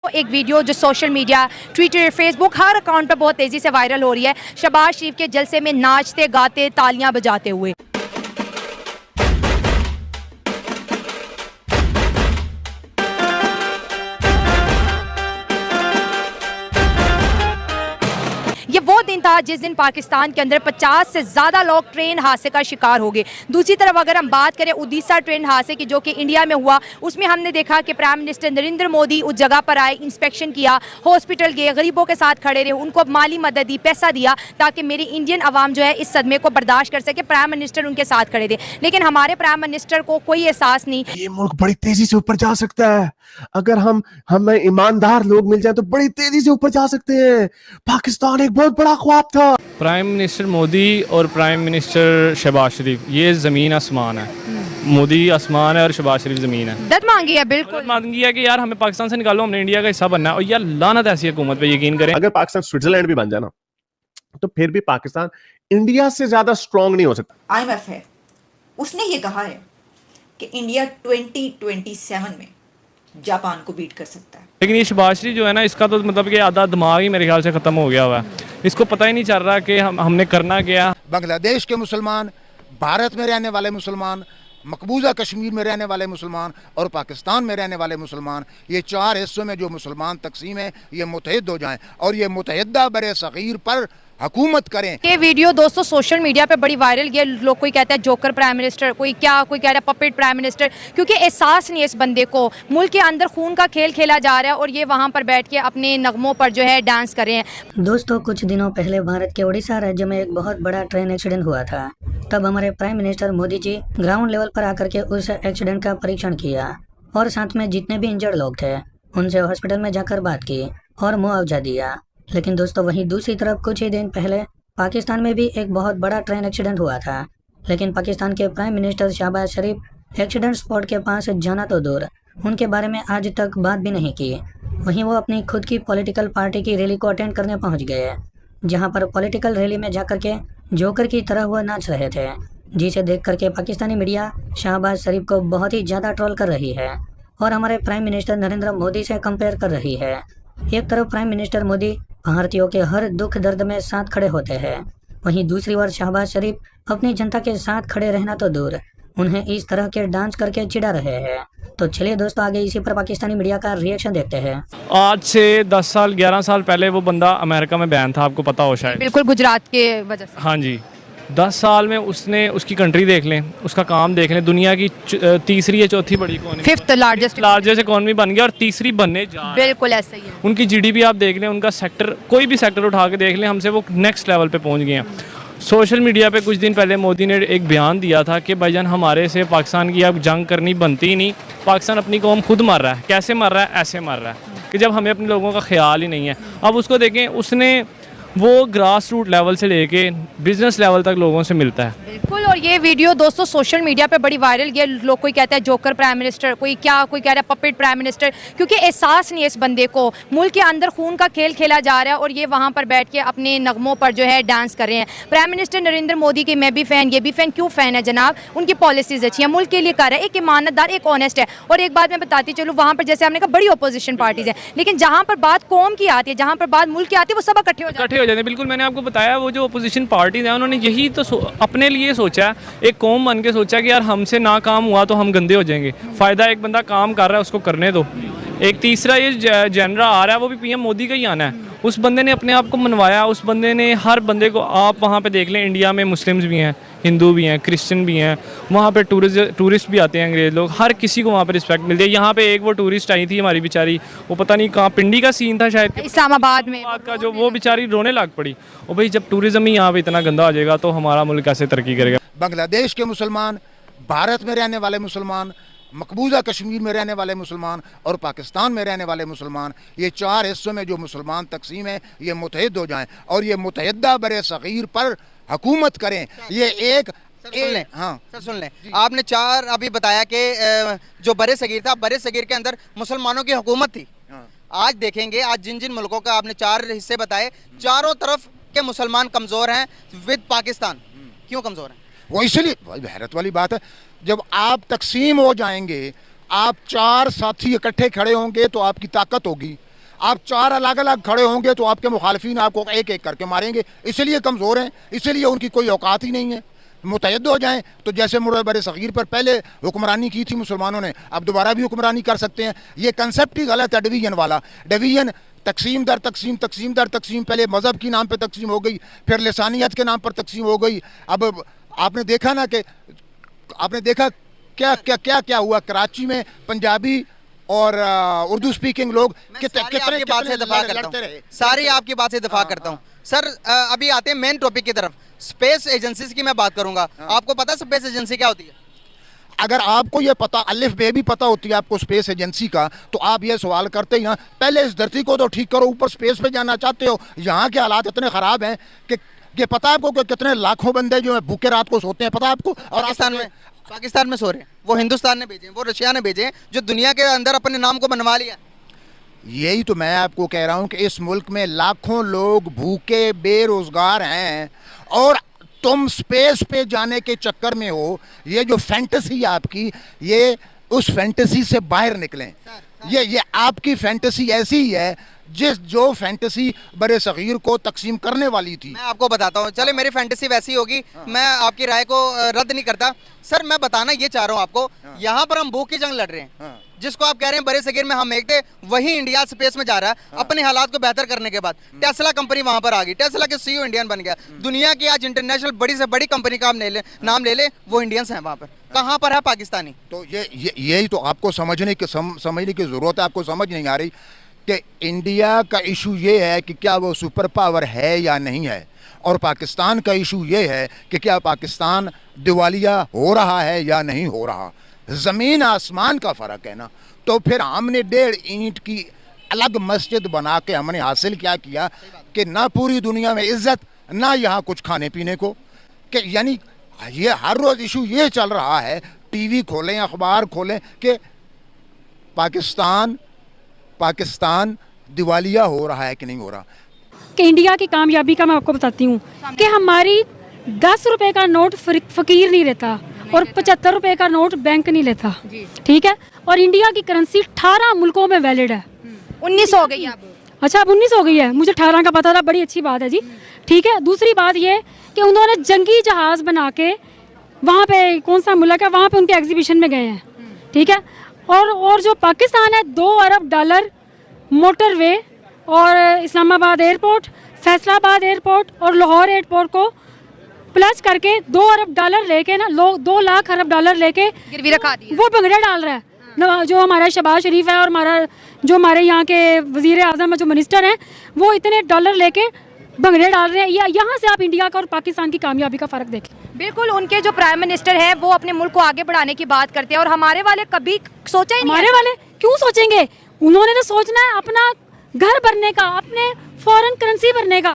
एक वीडियो जो social media Twitter Facebook हर account पर बहुत तेज़ी से वायरल हो रही है, शहबाज शरीफ के जलसे में नाचते गाते तालियां बजाते हुए। ये वो दिन था जिस दिन पाकिस्तान के अंदर 50 से ज़्यादा लोग ट्रेन हादसे का शिकार हो गए। दूसरी तरफ अगर हम बात करें उड़ीसा ट्रेन हादसे की, जो कि इंडिया में हुआ, उसमें हमने देखा कि प्राइम मिनिस्टर नरेंद्र मोदी उस जगह पर आए, इंस्पेक्शन किया, हॉस्पिटल गए, गरीबों के साथ खड़े रहे, उनको माली मदद दी, पैसा दिया ताकि मेरी इंडियन अवाम जो है इस सदमे को बर्दाश्त कर सके। प्राइम मिनिस्टर उनके साथ खड़े थे, लेकिन हमारे प्राइम मिनिस्टर को कोई एहसास नहीं। ये मुल्क बड़ी तेजी से ऊपर जा सकता है अगर हमें ईमानदार लोग मिल जाए तो बड़ी तेजी से ऊपर जा सकते हैं। पाकिस्तान एक बहुत बड़ा ख्वाब था। प्राइम मिनिस्टर मोदी और प्राइम मिनिस्टर शहबाज शरीफ, ये ज़मीन आसमान है। मोदी आसमान है और शहबाज शरीफ ज़मीन है। मदद मांगी है, बिल्कुल मांगी है कि यार हमें पाकिस्तान से निकालो, हमने इंडिया का हिस्सा बनना है। और यार लानत ऐसी हुकूमत पे यकीन करें। अगर पाकिस्तान स्विट्जरलैंड भी बन जाए ना तो फिर भी पाकिस्तान इंडिया से ज्यादा स्ट्रांग नहीं हो सकता। IMF है, उसने ये कहा है कि इंडिया 2027 में जापान को बीट कर सकता है। लेकिन ये शहबाज शरीफ जो है ना, इसका तो मतलब कि आधा दिमाग ही मेरे ख्याल से ख़त्म हो गया हुआ है। इसको पता ही नहीं चल रहा कि हमने करना क्या। बांग्लादेश के मुसलमान, भारत में रहने वाले मुसलमान, मकबूजा कश्मीर में रहने वाले मुसलमान और पाकिस्तान में रहने वाले मुसलमान, ये चार हिस्सों में जो मुसलमान तकसीम है, ये मुत्तहिद हो जाएं और ये मुत्तहिदा बरे सगीर पर हुकूमत करें। ये वीडियो दोस्तों सोशल मीडिया पे बड़ी वायरल गया। लोग कोई कहता है जोकर प्राइम मिनिस्टर, कोई कह रहा है पपेट प्राइम मिनिस्टर, क्योंकि एहसास नहीं है इस बंदे को। मुल्क के अंदर खून का खेल खेला जा रहा है और ये वहाँ पर बैठ के अपने नगमों पर जो है डांस कर रहे हैं। दोस्तों, कुछ दिनों पहले भारत के उड़ीसा राज्य में एक बहुत बड़ा ट्रेन एक्सीडेंट हुआ था। तब हमारे prime minister Modi ji ground level पर आकर के उस एक्सीडेंट का परीक्षण किया और साथ में जितने भी इंजर्ड लोग थे उनसे हॉस्पिटल में जाकर बात की और मुआवजा दिया। लेकिन दोस्तों, वहीं दूसरी तरफ कुछ ही दिन पहले पाकिस्तान में भी एक बहुत बड़ा ट्रेन एक्सीडेंट हुआ था। लेकिन पाकिस्तान के प्राइम मिनिस्टर शहबाज शरीफ एक्सीडेंट स्पॉट के पास जाना तो दूर, उनके बारे में आज तक बात भी नहीं की। वहीं वो अपनी खुद की पॉलिटिकल पार्टी की रैली को अटेंड करने पहुंच गए, जहां पर पॉलिटिकल रैली में जाकर के जोकर की तरह वह नाच रहे थे, जिसे देख करके पाकिस्तानी मीडिया शहबाज शरीफ को बहुत ही ज़्यादा ट्रोल कर रही है और हमारे प्राइम मिनिस्टर नरेंद्र मोदी से कंपेयर कर रही है। एक तरफ प्राइम मिनिस्टर मोदी भारतीयों के हर दुख दर्द में साथ खड़े होते हैं, वहीं दूसरी ओर शहबाज शरीफ अपनी जनता के साथ खड़े रहना तो दूर, उन्हें इस तरह के डांस करके चिढ़ा रहे हैं। तो चलिए दोस्तों, आगे इसी पर पाकिस्तानी मीडिया का रिएक्शन देखते हैं। आज से 10 साल 11 साल पहले वो बंदा अमेरिका में बैन था, आपको पता हो शायद। बिल्कुल, गुजरात के वजह से। हाँ जी, 10 साल में उसने उसकी कंट्री देख लें, उसका काम देख लें, दुनिया की तीसरी या चौथी बड़ी इकोनॉमी, फिफ्थ लार्जेस्ट इकोनॉमी बन गया और तीसरी बनने जा रहा है। बिल्कुल ऐसा ही है। उनकी जीडीपी आप देख लें, उनका सेक्टर, कोई भी सेक्टर उठा के देख लें, हमसे वो नेक्स्ट लेवल पे पहुंच गए हैं। सोशल मीडिया पे कुछ दिन पहले मोदी ने एक बयान दिया था कि भाईजान हमारे से पाकिस्तान की अब जंग करनी बनती ही नहीं, पाकिस्तान अपनी कौम खुद मर रहा है। कैसे मर रहा है? ऐसे मर रहा है कि जब हमें अपने लोगों का ख्याल ही नहीं है। अब उसको देखें, उसने वो ग्रास रूट लेवल से लेके बिजनेस लेवल तक लोगों से मिलता है। बिल्कुल, और ये वीडियो दोस्तों सोशल मीडिया पे बड़ी वायरल गया। लोग कोई कहता है जोकर प्राइम मिनिस्टर, कोई कह रहा है पपेट प्राइम मिनिस्टर, क्योंकि एहसास नहीं है इस बंदे को। मुल्क के अंदर खून का खेल खेला जा रहा है और ये वहाँ पर बैठ के अपने नगमों पर जो है डांस कर रहे हैं। प्राइम मिनिस्टर नरेंद्र मोदी की मैं भी फ़ैन, ये भी फ़ैन। क्यों फ़ैन है जनाब? उनकी पॉलिसीज़ अच्छी हैं, मुल्क के लिए कर रहा है, एक ईमानदार, एक ऑनेस्ट है। और एक बात मैं बताती चलूँ, वहाँ पर जैसे हमने कहा बड़ी अपोजिशन पार्टीज़ हैं, लेकिन जहाँ पर बात कौम की आती है, जहाँ पर बात मुल्क की आती है, वो सब इकट्ठे हो जाते हैं। बिल्कुल, मैंने आपको बताया, वो जो अपोजिशन पार्टीज हैं उन्होंने यही तो अपने लिए सोचा है, एक कौम बन के सोचा कि यार हमसे ना काम हुआ तो हम गंदे हो जाएंगे। फ़ायदा एक बंदा काम कर रहा है, उसको करने दो। एक तीसरा ये जनरा आ रहा है, वो भी पीएम मोदी का ही आना है। उस बंदे ने अपने आप को मनवाया, उस बंदे ने हर बंदे को, आप वहाँ पे देख लें, इंडिया में मुस्लिम्स भी हैं, हिंदू भी हैं, क्रिश्चियन भी हैं, वहाँ पे टूरिस्ट भी आते हैं, अंग्रेज़ लोग, हर किसी को वहाँ पे रिस्पेक्ट मिलती है। यहाँ पे एक वो टूरिस्ट आई थी हमारी बेचारी, वो पता नहीं कहाँ, पिंडी का सीन था शायद, इस्लामाबाद में का, जो वो बेचारी रोने लग पड़ी। और भाई जब टूरिज़्म ही यहाँ पे इतना गंदा आ जाएगा तो हमारा मुल्क कैसे तरक्की करेगा? बांग्लादेश के मुसलमान, भारत में रहने वाले मुसलमान, मकबूजा कश्मीर में रहने वाले मुसलमान और पाकिस्तान में रहने वाले मुसलमान, ये चार हिस्सों में जो मुसलमान तकसीम है, ये मुत्तहिद हो जाएं और ये मुत्तहिदा बरे सगीर पर हुकूमत करें। ये एक सुन लें। हाँ सर सुन लें, आपने चार अभी बताया कि जो बरे सगीर था, बरे सगीर के अंदर मुसलमानों की हुकूमत थी। आज देखेंगे, आज जिन जिन मुल्कों का आपने चार हिस्से बताए, चारों तरफ के मुसलमान कमज़ोर हैं विद पाकिस्तान। क्यों कमज़ोर हैं? वो इसलिए, हैरत वाली बात है, जब आप तकसीम हो जाएंगे, आप चार साथी इकट्ठे खड़े होंगे तो आपकी ताकत होगी। आप 4 अलग अलग खड़े होंगे तो आपके मुखालफिन आपको एक एक करके मारेंगे, इसलिए कमज़ोर हैं, इसलिए उनकी कोई औकात ही नहीं है। मुतहद हो जाएं तो जैसे बर सग़ीर पर पहले हुक्मरानी की थी मुसलमानों ने, अब दोबारा भी हुक्मरानी कर सकते हैं। ये कंसेप्ट ही गलत है डिवीजन वाला। डिवीजन तकसीम दर तकसीम, तकसीम दर तकसीम, पहले मज़हब के नाम पे तकसीम हो गई, फिर लिसानियत के नाम पर तकसीम हो गई। अब आपने देखा ना कि आपने देखा क्या क्या क्या क्या हुआ कराची में, पंजाबी और उर्दू स्पीकिंग लोग कितने आपकी बात से दफा करता हूं, सारी आपकी बात से दफा करता हूं। सर अभी आते हैं मेन टॉपिक की तरफ, स्पेस एजेंसीज की मैं बात करूंगा। आपको पता है स्पेस एजेंसी क्या होती है? अगर आपको ये पता अलिफ बे भी पता होती है आपको स्पेस एजेंसी का, तो आप ये सवाल करते हैं पहले इस धरती को तो ठीक करो, ऊपर स्पेस पे जाना चाहते हो। यहाँ के हालात इतने ख़राब हैं कि ये पता है आपको कि कितने लाखों बंदे जो है भूखे रात को सोते हैं, पता है आपको? और पाकिस्तान में सो रहे हैं, वो हिंदुस्तान ने भेजे, वो रशिया ने भेजे, जो दुनिया के अंदर अपने नाम को बनवा लिया। यही तो मैं आपको कह रहा हूँ कि इस मुल्क में लाखों लोग भूखे बेरोजगार हैं और तुम स्पेस पे जाने के चक्कर में हो। ये जो फैंटेसी आपकी, ये उस फैंटेसी से बाहर निकलें। ये आपकी फैंटेसी ऐसी ही है जो फैंटेसी बड़े सग़ीर को तकसीम करने वाली थी। मैं आपको बताता हूँ, चले मेरी फैंटेसी वैसी होगी, मैं आपकी राय को रद्द नहीं करता। सर मैं बताना ये चाह रहा हूँ आपको, यहाँ पर हम भूख की जंग लड़ रहे हैं, जिसको आप कह रहे हैं बड़े सग़ीर में हम एक थे, वही इंडिया स्पेस में जा रहा है अपने हालात को बेहतर करने के बाद। टेस्ला कंपनी वहां पर आ गई, टेस्ला के CEO इंडियन बन गया। दुनिया की आज इंटरनेशनल बड़ी से बड़ी कंपनी का नाम ले ले, वो इंडियंस हैं वहां पर। कहाँ पर है पाकिस्तानी? तो यही तो आपको समझने की ज़रूरत है। आपको समझ नहीं आ रही कि इंडिया का इशू ये है कि क्या वो सुपर पावर है या नहीं है, और पाकिस्तान का इशू ये है कि क्या पाकिस्तान दिवालिया हो रहा है या नहीं हो रहा। ज़मीन आसमान का फ़र्क है ना। तो फिर हमने 1.5 ईंट की अलग मस्जिद बना के हमने हासिल क्या किया कि ना पूरी दुनिया में इज्जत, ना यहाँ कुछ खाने पीने को। कि यानी ये हर रोज़ इशू ये चल रहा है, टीवी खोलें, अखबार खोलें कि पाकिस्तान दिवालिया हो रहा है कि नहीं हो रहा। कि इंडिया की कामयाबी का मैं आपको बताती हूँ कि हमारी 10 रुपए का नोट फकीर नहीं लेता और 75 रुपए का नोट बैंक नहीं लेता, ठीक है। और इंडिया की करेंसी 18 मुल्कों में वैलिड है। 19 हो गई अब। अच्छा अब 19 हो गई है, मुझे 18 का पता था, बड़ी अच्छी बात है जी, ठीक है। दूसरी बात ये कि उन्होंने जंगी जहाज़ बना के वहाँ पे, कौन सा मुल्क है वहाँ पे, उनके एग्जीबिशन में गए हैं, ठीक है। और जो पाकिस्तान है, $2 अरब मोटरवे और इस्लामाबाद एयरपोर्ट, फैसलाबाद एयरपोर्ट और लाहौर एयरपोर्ट को प्लस करके $2 अरब लेके ना, लोग $2 लाख अरब लेके गिरवी रखा दिया, वो भंगड़े डाल रहा है। जो हमारा शहबाज शरीफ है और हमारे यहाँ के वज़ीर आज़म जो मिनिस्टर हैं, वो इतने डॉलर लेके भंगड़े डाल रहे हैं। यहाँ से आप इंडिया का और पाकिस्तान की कामयाबी का फ़र्क देखें। बिल्कुल, उनके जो प्राइम मिनिस्टर हैं वो अपने मुल्क को आगे बढ़ाने की बात करते हैं, और हमारे वाले कभी सोचा ही नहीं। हमारे वाले क्यों सोचेंगे? उन्होंने तो सोचना है अपना घर भरने का, अपने फॉरेन करेंसी भरने का।